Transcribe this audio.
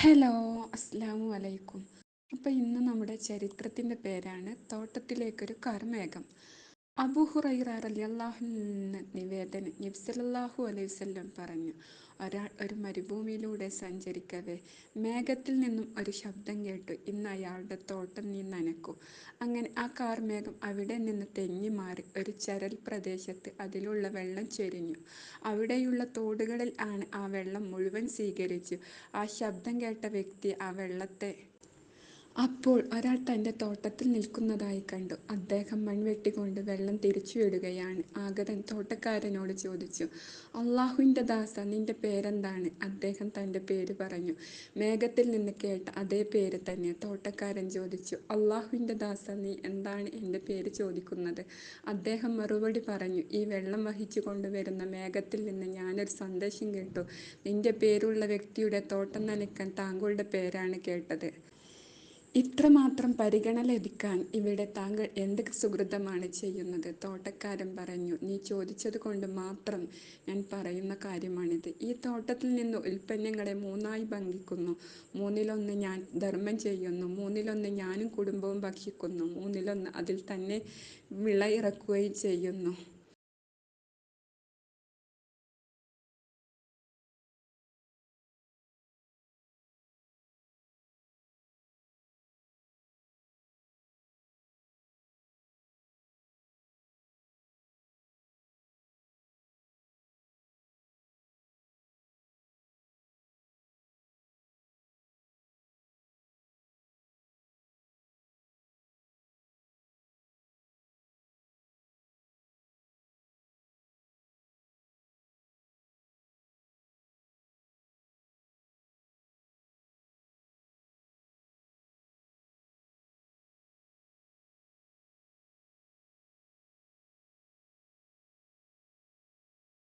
Hello, അസ്സലാമു അലൈക്കും. അപ്പോൾ ഇന്ന് നമ്മുടെ ചരിത്രത്തിൻ്റെ പേരാണ് തോട്ടത്തിലേക്കൊരു കാർമേഘം. അബൂ ഹുറൈറ റളിയല്ലാഹു അൻഹു നിവേദനം, നബി സല്ലല്ലാഹു അലൈഹി വസല്ലം പറഞ്ഞു, ഒരാൾ ഒരു മരുഭൂമിയിലൂടെ സഞ്ചരിക്കവേ മേഘത്തിൽ നിന്നും ഒരു ശബ്ദം കേട്ടു, ഇന്ന് അയാളുടെ തോട്ടം നീ നനയ്ക്കൂ. അങ്ങനെ ആ കാർമേഘം അവിടെ നിന്ന് തെന്നി മാറി ഒരു ചരൽ പ്രദേശത്ത് അതിലുള്ള വെള്ളം ചൊരിഞ്ഞു. അവിടെയുള്ള തോടുകളിൽ ആണ് ആ വെള്ളം മുഴുവൻ സ്വീകരിച്ചു. ആ ശബ്ദം കേട്ട വ്യക്തി ആ വെള്ളത്തെ അപ്പോൾ ഒരാൾ തൻ്റെ തോട്ടത്തിൽ നിൽക്കുന്നതായി കണ്ടു. അദ്ദേഹം മൺവെട്ടികൊണ്ട് വെള്ളം തിരിച്ചുവിടുകയാണ്. ആഗതൻ തോട്ടക്കാരനോട് ചോദിച്ചു, അള്ളാഹുവിൻ്റെ ദാസ, നിന്റെ പേരെന്താണ്? അദ്ദേഹം തൻ്റെ പേര് പറഞ്ഞു. മേഘത്തിൽ നിന്ന് കേട്ട അതേ പേര് തന്നെ. തോട്ടക്കാരൻ ചോദിച്ചു, അള്ളാഹുവിൻ്റെ ദാസ, നീ എന്താണ് എൻ്റെ പേര് ചോദിക്കുന്നത്? അദ്ദേഹം മറുപടി പറഞ്ഞു, ഈ വെള്ളം വഹിച്ചു കൊണ്ടുവരുന്ന മേഘത്തിൽ നിന്ന് ഞാനൊരു സന്ദേശം കേട്ടു. നിന്റെ പേരുള്ള വ്യക്തിയുടെ തോട്ടം നനയ്ക്കാൻ താങ്കളുടെ പേരാണ് കേട്ടത്. ഇത്രമാത്രം പരിഗണന ലഭിക്കാൻ ഇവിടെ താങ്കൾ എന്ത് സുകൃതമാണ് ചെയ്യുന്നത്? തോട്ടക്കാരൻ പറഞ്ഞു, നീ ചോദിച്ചത് കൊണ്ട് മാത്രം ഞാൻ പറയുന്ന കാര്യമാണിത്. ഈ തോട്ടത്തിൽ നിന്ന് ഉൽപ്പന്നങ്ങളെ മൂന്നായി ഭംഗിക്കുന്നു. മൂന്നിലൊന്ന് ഞാൻ ധർമ്മം ചെയ്യുന്നു, മൂന്നിലൊന്ന് ഞാനും കുടുംബവും ഭക്ഷിക്കുന്നു, മൂന്നിലൊന്ന് അതിൽ തന്നെ വിള ഇറക്കുകയും ചെയ്യുന്നു.